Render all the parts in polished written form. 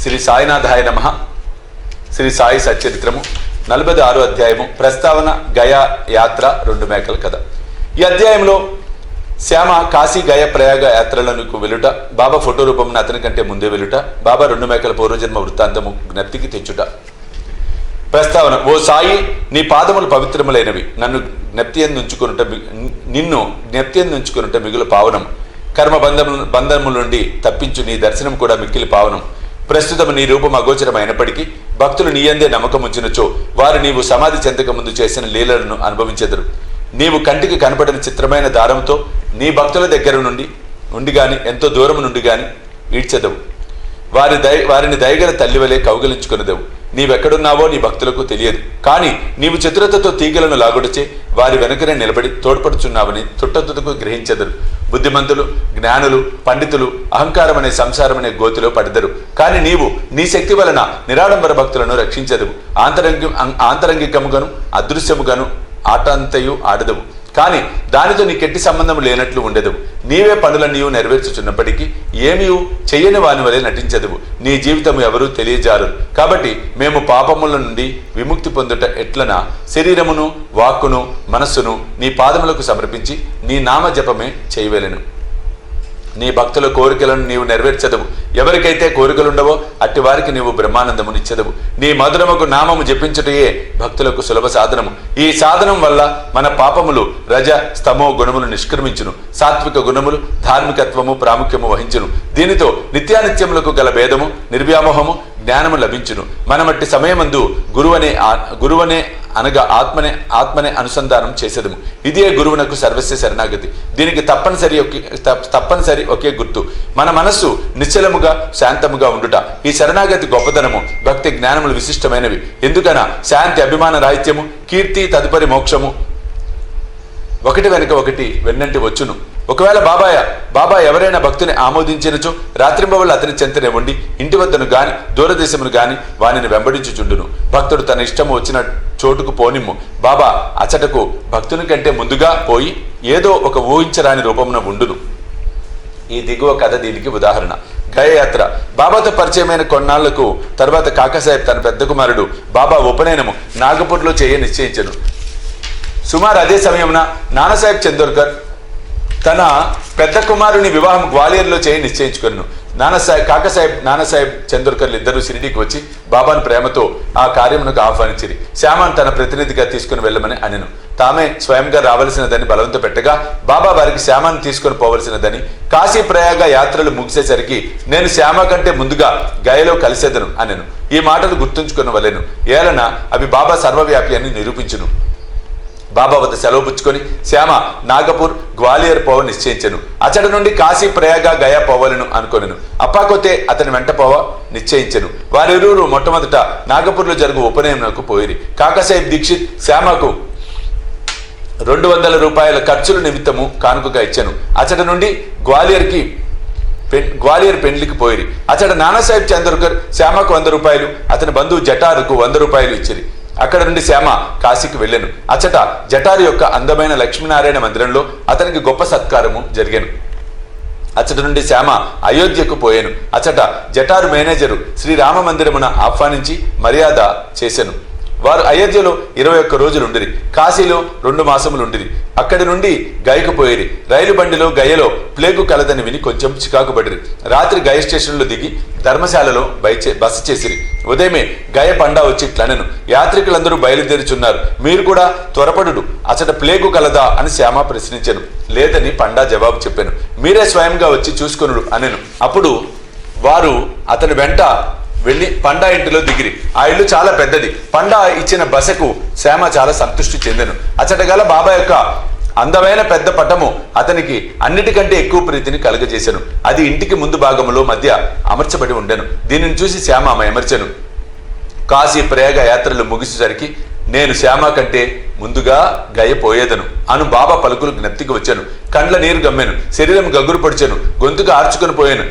శ్రీ సాయినాథాయ నమః. శ్రీ సాయి సచ్చరిత్రము 46 అధ్యాయము. ప్రస్తావన గయా యాత్ర 2 మేకల కథ. ఈ అధ్యాయంలో శ్యామ కాశీ గయ ప్రయాగ యాత్రలకు వెలుట, బాబా ఫోటో రూపమున అతని కంటే ముందే వెలుట, బాబా 2 మేకల పూర్వజన్మ వృత్తాంతము జ్ఞప్తికి తెచ్చుట. ప్రస్తావన: ఓ సాయి, నీ పాదములు పవిత్రములైనవి. నిన్ను జ్ఞప్తి ఉంచుకొనుట మిగులు పావనం. కర్మ బంధముల నుండి తప్పించు నీ దర్శనం కూడా మిక్కిలి పావనం. ప్రస్తుతం నీ రూపం అగోచరమైనప్పటికీ భక్తులు నీయందే నమ్మకం ఉంచినచో వారు నీవు సమాధి చెందక ముందు చేసిన లీలలను అనుభవించెదరు. నీవు కంటికి కనపడిన చిత్రమైన దారంతో నీ భక్తుల దగ్గర నుండి గాని ఎంతో దూరం నుండి గాని ఈడ్చెదవు. వారిని దయగల తల్లివలే కౌగిలించుకొనిదెవు. నీవెక్కడున్నావో నీ భక్తులకు తెలియదు. కానీ నీవు చతురతతో తీగలను లాగుటచే వారి వెనుకనే నిలబడి తోడ్పడుచున్నావని తుట్టతుటకు గ్రహించెదరు. బుద్ధిమంతులు, జ్ఞానులు, పండితులు అహంకారం అనే సంసారం అనే గోతిలో పడెదరు. కానీ నీవు నీ శక్తి వలన నిరాడంబర భక్తులను రక్షించెదవు. ఆంతరంగికముగాను అదృశ్యముగాను ఆటంతయు ఆడదవు. కానీ దానితో నీకెట్టి సంబంధం లేనట్లు ఉండెదవు. నీవే పనులన్నీ నెరవేర్చుచున్నప్పటికీ ఏమీ చెయ్యని వాని వలె నటించదువు. నీ జీవితం ఎవరూ తెలియజారు. కాబట్టి మేము పాపముల నుండి విముక్తి పొందుట ఎట్లనా శరీరమును, వాక్కును, మనస్సును నీ పాదములకు సమర్పించి నీ నామ జపమే చేయవలెను. నీ భక్తుల కోరికలను నీవు నెరవేర్చదవు. ఎవరికైతే కోరికలుండవో అట్టి వారికి నీవు బ్రహ్మానందమునిచ్చెదవు. నీ మధురముకు నామము జపించుటయే భక్తులకు సులభ సాధనము. ఈ సాధనం వల్ల మన పాపములు రజ స్తమో గుణములు నిష్క్రమించును. సాత్విక గుణములు ధార్మికత్వము ప్రాముఖ్యము వహించును. దీనితో నిత్యానిత్యములకు గల భేదము, నిర్వ్యామోహము, జ్ఞానము లభించును. మనమట్టి సమయమందు గురువనే అనగా ఆత్మనే అనుసంధానం చేసేదము. ఇదే గురువునకు సర్వస్వ శరణాగతి. దీనికి తప్పనిసరి ఒకే గుర్తు: మన మనస్సు నిశ్చలముగా శాంతముగా ఉండుట. ఈ శరణాగతి గొప్పదనము, భక్తి జ్ఞానములు విశిష్టమైనవి. ఎందుకన శాంతి అభిమాన రాహిత్యము, కీర్తి, తదుపరి మోక్షము ఒకటి వెనుక ఒకటి వెన్నంటి వచ్చును. ఒకవేళ బాబా ఎవరైనా భక్తుని ఆమోదించినచో రాత్రింబవళ్ళు అతని చెంతనే ఉండి ఇంటి వద్దను గాని దూరదేశమును గాని వానిని వెంబడించుచుండును. భక్తుడు తన ఇష్టము వచ్చిన చోటుకు పోనిమ్ము. బాబా అచటకు భక్తుని కంటే ముందుగా పోయి ఏదో ఒక ఊహించరాని రూపమున ఉండును. ఈ దిగువ కథ దీనికి ఉదాహరణ. గయయాత్ర. బాబాతో పరిచయమైన కొన్నాళ్లకు తర్వాత కాకాసాహెబ్ తన పెద్ద కుమారుడు బాబా ఉపనయనము నాగపూర్లో నిశ్చయించను. సుమారు అదే సమయమున నానాసాహెబ్ చందోర్కర్ తన పెద్ద కుమారుని వివాహం గ్వాలియర్లో నిశ్చయించుకొను. నానాసాహెబ్ చందోర్కర్లు ఇద్దరు షిరిడీకి వచ్చి బాబాను ప్రేమతో ఆ కార్యమునకు ఆహ్వానించిరి. శ్యామను తన ప్రతినిధిగా తీసుకుని వెళ్ళమని అనెను. తామే స్వయంగా రావలసినదని బలవంత పెట్టగా బాబా వారికి శ్యామను తీసుకుని పోవలసినదని, కాశీ ప్రయాగ యాత్రలు ముగిసేసరికి నేను శ్యామ కంటే ముందుగా గయలో కలిసేదను అనెను. ఈ మాటలు గుర్తుంచుకున్న వలెను. ఏలన అవి బాబా సర్వవ్యాపి అని నిరూపించును. బాబా వద్ద సెలవు పుచ్చుకొని శ్యామ నాగపూర్, గ్వాలియర్ పోవ నిశ్చయించెను. అచట నుండి కాశీ ప్రయాగ గయా పోవలను అనుకొనెను. అప్పాకొతే అతని వెంట పోవ నిశ్చయించెను. వారిరువురు మొట్టమొదట నాగపూర్లో జరుగు ఉపనయనకు పోయిరి. కాకాసాహెబ్ దీక్షిత్ శ్యామకు 200 రూపాయల ఖర్చుల నిమిత్తము కానుకగా ఇచ్చెను. అచట నుండి గ్వాలియర్ పెండ్లికి పోయిరి. అచట నానాసాహెబ్ చందోర్కర్ శ్యామకు 100 రూపాయలు, అతని బంధువు జటారుకు 100 రూపాయలు ఇచ్చిరి. అక్కడ నుండి శ్యామ కాశీకి వెళ్ళెను. అచట జటారు యొక్క అందమైన లక్ష్మీనారాయణ మందిరంలో అతనికి గొప్ప సత్కారము జరిగెను. అచట నుండి శ్యామ అయోధ్యకు పోయాను. అచట జటారు మేనేజరు శ్రీరామ మందిరమున ఆహ్వానించి మర్యాద చేసెను. వారు అయోధ్యలో 21 రోజులుండిరి. కాశీలో 2 మాసములుండిరి. అక్కడి నుండి గయకు పోయిరి. రైలు బండిలో గయలో ప్లేగు కలదని విని కొంచెం చికాకు పడిరి. రాత్రి గయ స్టేషన్లో దిగి ధర్మశాలలో బస చేసిరి. ఉదయమే గయ పండా వచ్చి ఇట్లనెను: యాత్రికులందరూ బయలుదేరుచున్నారు, మీరు కూడా త్వరపడు. అచట ప్లేగు కలదా అని శ్యామ ప్రశ్నించెను. లేదని పండా జవాబు చెప్పాను. మీరే స్వయంగా వచ్చి చూసుకొనుడు అనెను. అప్పుడు వారు అతని వెంట వెళ్ళి పండా ఇంటిలో దిగిరి. ఆ ఇల్లు చాలా పెద్దది. పండా ఇచ్చిన బసకు శ్యామ చాలా సంతృష్టి చెందెను. అచటగల బాబా యొక్క అందమైన పెద్ద పటము అతనికి అన్నిటికంటే ఎక్కువ ప్రీతిని కలుగజేశాను. అది ఇంటికి ముందు భాగంలో మధ్య అమర్చబడి ఉండెను. దీనిని చూసి శ్యామ ఎమర్చెను. కాశీ ప్రయాగ యాత్రలు ముగిసేసరికి నేను శ్యామ కంటే ముందుగా గయపోయేదను అను బాబా పలుకులు జ్ఞప్తికి వచ్చాను. కండ్ల నీరు గమ్మెను, శరీరం గగురు పడిచెను, గొంతుగా ఆర్చుకొని పోయాను.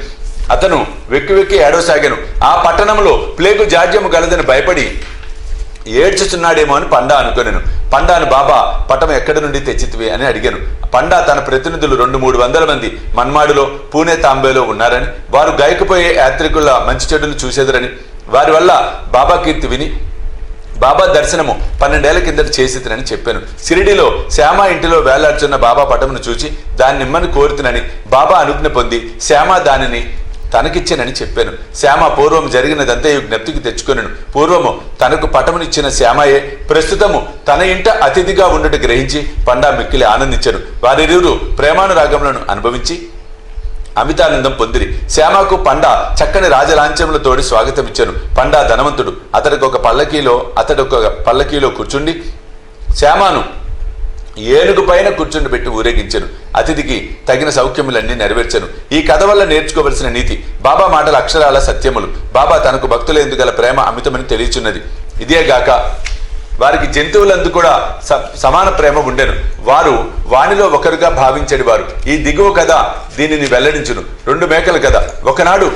అతను వెక్కి ఏడవసాగాను. ఆ పట్టణంలో ప్లేగు జాడ్యము గలదని భయపడి ఏడ్చుచున్నాడేమో అని పండా అనుకునేను. పండాను బాబా పటం ఎక్కడి నుండి తెచ్చితివి అని అడిగాను. పండా తన ప్రతినిధులు 200-300 మంది మన్మాడులో, పూణే, తాంబేలో ఉన్నారని, వారు గాయకపోయే యాత్రికుల మంచి చెడులు చూసేదరని, వారి వల్ల బాబా కీర్తి విని బాబా దర్శనము 12 ఏళ్ల కిందట చేసినని చెప్పాను. షిరిడిలో శ్యామ ఇంటిలో వేలాడుచున్న బాబా పటమును చూచి దాన్ని నిమ్మని కోరుతునని బాబా అనుజ్ఞ పొంది శ్యామ దానిని తనకిచ్చానని చెప్పాను. శ్యామ పూర్వం జరిగినదంతయు జ్ఞప్తికి తెచ్చుకొనెను. పూర్వము తనకు పటమునిచ్చిన శ్యామయే ప్రస్తుతము తన ఇంట అతిథిగా ఉండట గ్రహించి పండా మిక్కిలి ఆనందించెను. వారిరువురు ప్రేమానురాగములను అనుభవించి అమితానందం పొందిరి. శ్యామకు పండా చక్కని రాజలాంఛములతోడి స్వాగతం ఇచ్చాను. పండా ధనవంతుడు. అతడు ఒక పల్లకీలో కూర్చుండి శ్యామను ఏనుగు పైన కూర్చుండి పెట్టి ఊరేగించెను. అతిథికి తగిన సౌఖ్యములన్నీ నెరవేర్చెను. ఈ కథ వల్ల నేర్చుకోవలసిన నీతి: బాబా మాటల అక్షరాల సత్యములు. బాబా తనకు భక్తులందుగల ప్రేమ అమితమని తెలియచున్నది. ఇదేగాక వారికి జంతువులందు కూడా సమాన ప్రేమ ఉండెను. వారు వానిలో ఒకరుగా భావించడి వారు. ఈ దిగువ కథ దీనిని వెల్లడించును. 2 మేకలు కథ. ఒకనాడు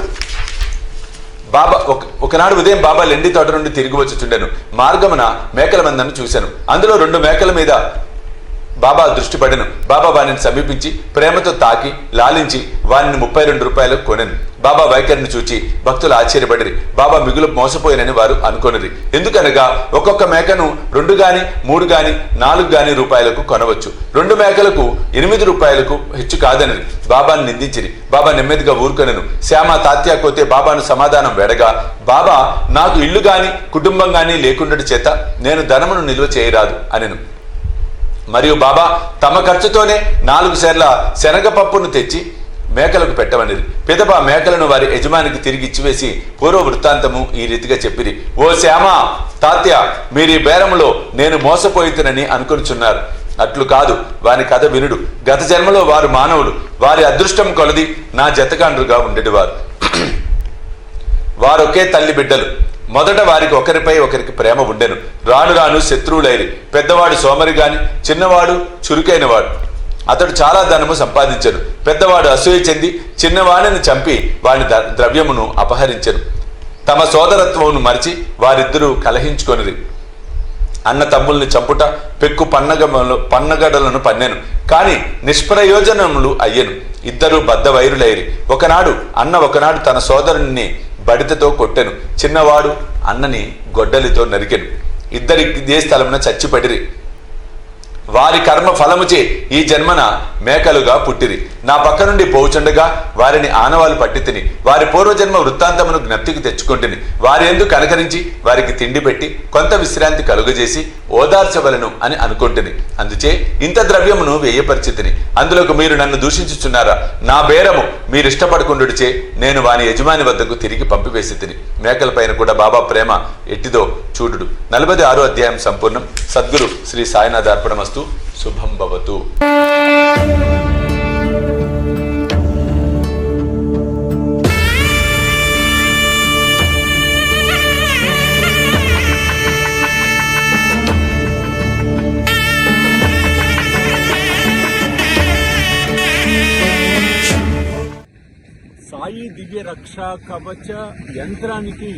ఉదయం బాబా లెండి తోట నుండి తిరిగి వచ్చుచుండెను. మార్గమున మేకల మందను చూశాను. అందులో 2 మేకల మీద బాబా దృష్టి పడెను. బాబా వానిని సమీపించి ప్రేమతో తాకి లాలించి వానిని 32 రూపాయలకు కొనెను. బాబా వైఖరిని చూచి భక్తులు ఆశ్చర్యపడిరి. బాబా మిగులు మోసపోయినని వారు అనుకొనిరి. ఎందుకనగా ఒక్కొక్క మేకను 2 గాని 3 గాని 4 గాని రూపాయలకు కొనవచ్చు. 2 మేకలకు 8 రూపాయలకు హెచ్చు కాదనిరి. బాబాను నిందించిరి. బాబా నెమ్మదిగా ఊరుకొనెను. శ్యామ తాత్యా కోతే బాబాను సమాధానం వేడగా, బాబా నాకు ఇల్లు గాని కుటుంబం గాని లేకుండటి చేత నేను ధనమును నిల్వ చేయరాదు అనెను. మరియు బాబా తమ ఖర్చుతోనే 4 సేర్ల శనగపప్పును తెచ్చి మేకలకు పెట్టవనిది. పిదప మేకలను వారి యజమానికి తిరిగి ఇచ్చివేసి పూర్వ వృత్తాంతము ఈ రీతిగా చెప్పిరి. ఓ శ్యామ, తాత్య, మీరీ బేరములో నేను మోసపోయితునని అనుకొనిచున్నారు. అట్లు కాదు, వారి కథ వినుడు. గత జన్మలో వారు మానవులు. వారి అదృష్టం కొలది నా జతకాండ్రుగా ఉండేవారు. వారొకే తల్లి బిడ్డలు. మొదట వారికి ఒకరిపై ఒకరికి ప్రేమ ఉండెను. రాను రాను శత్రువులైరి. పెద్దవాడు సోమరి గాని, చిన్నవాడు చురుకైనవాడు. అతడు చాలా ధనము సంపాదించెను. పెద్దవాడు అసూయ చెంది చిన్నవాడిని చంపి వాని ద్రవ్యమును అపహరించెను. తమ సోదరత్వమును మరిచి వారిద్దరూ కలహించుకొనిరి. అన్న తమ్ముల్ని చంపుట పెక్కు పన్నగడలను పన్నెను. కాని నిష్ప్రయోజనములు అయ్యెను. ఇద్దరు బద్ధవైరులైరి. ఒకనాడు తన సోదరుని బడితతో కొట్టెను. చిన్నవాడు అన్నని గొడ్డలితో నరికెను. ఇద్దరి ఇదే స్థలమున చచ్చిపడిరి. వారి కర్మ ఫలముచే ఈ జన్మన మేకలుగా పుట్టిరి. నా పక్క నుండి పోవుచుండగా వారిని ఆనవాలు పట్టి తిని వారి పూర్వజన్మ వృత్తాంతమును జ్ఞప్తికి తెచ్చుకొంటిని. వారి యందు కనకరించి వారికి తిండి పెట్టి కొంత విశ్రాంతి కలుగజేసి ఓదార్చవలను అని అనుకొంటిని. అందుచే ఇంత ద్రవ్యమును వ్యయపరిచితిని. అందులోకి మీరు నన్ను దూషించుచున్నారా? నా బేరము మీరిష్టపడుకుండుడిచే నేను వాని యజమాని వద్దకు తిరిగి పంపివేసి తిని. మేకలపైన కూడా బాబా ప్రేమ ఎట్టిదో చూడుడు. 46వ అధ్యాయం సంపూర్ణం. సద్గురు శ్రీ సాయినాథ్ అర్పణమస్తు. శుభం భవతు. సాయి దివ్య రక్షా కవచ యంత్రానికి